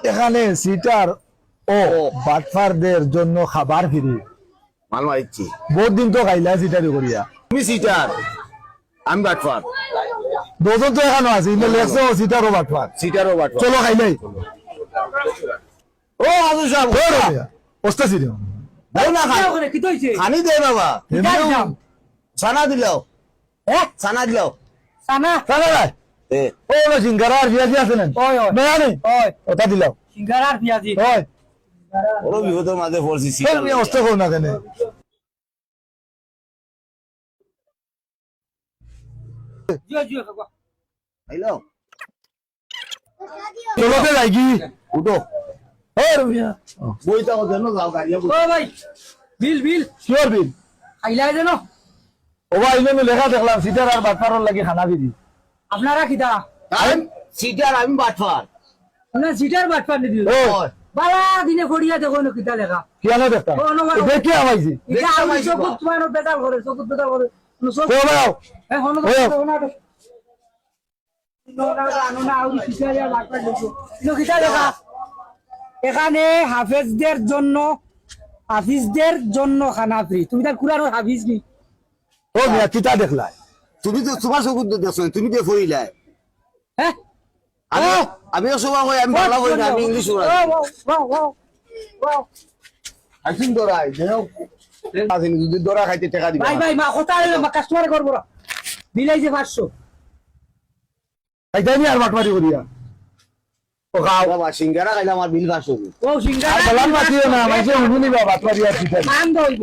এখানে সিটার ও বাটফারদের জন্য খাবার ফ্রি। মাল মারিচ্ছি। বহুত দিন তো খাইলা সিটারি করিয়া। তুমি সিটার, আমি বাটফার। দুজন তো এখানে আছে, ইনে লেখছে ও সিটার ও বাটফার। সিটারও বাটফার। চলো খাইলাই। ও আজু সাহেব, ও রবিয়া, ওস্তাছি দিও। দাও না খান। কি হইছে? খানি দে বাবা। যাম। সানা দিলাও। সানা দিলাও। সানা চলো ভাই। এ ও না সিঙ্গারা আর পেঁয়াজি আছে না? ওই ওই নয়া নেই? ওই ওটা দিলাও। সিঙ্গারা আর পেঁয়াজি। ওই, ওর বিপদের মাঝে পড়ছি ওই সিটার। মিয়া অস্ত করো না কেন? জিও জিও খাবা। আইলো। চলো কে যাই কি? উঠো। ও রবিয়া। বইটা ও দেন যাও গাড়িয়া বই। ও ভাই বিল বিল শিওর বিল। খাইলাই যেন ও ভাই ইনে লেখা দেখলাম সিটার আর বাটফারর লাগি খানা ফ্রি। আপনারা কিতা আমি সিটার, আমি বাটফার। না সিটার বাটপার নি দিল ও বালা দিনে ফড়িয়া দেখো না কিতা লেখা কেন দেখতাম? ও, না, না, দেখে আমাইছি। এটা আমি মাইছি বা। চকুত তোমার বেতাল করে চকুত বেতাল করে নো চোখ ও ভাই, এ হনো ও। না না আউরি সিটার আর বাটপার দেখো নো কিতা লেখা এখানে হাফিজদের জন্য খানা ফ্রি। তুমি তার কুরআনের হাফিজ নি? ও মিয়া কিতা দেখলা? তুমি তো তোমার চকুত দেখছো, তুমি দিয়ে ফইলাই। হ্যাঁ আমিও সবা কই, আমি বাংলা কই না, আমি ইংলিশ কই। আইছিন দরাই, দেও। আসেন যদি দরা খাইতে টাকা দিবা। ভাই ভাই মা কথা কাস্টমার করবো না বিলাই যে 500 খাইতাই নি আর বাটমারি করিয়া। ও খাও। বাবা সিঙ্গারা খাইলে আমার বিল 500। ও সিঙ্গারা আর বলার মাতিও না, মাইছে উঠুনি বাবা বাটমারি আর সিটারি। বান্ধ হইব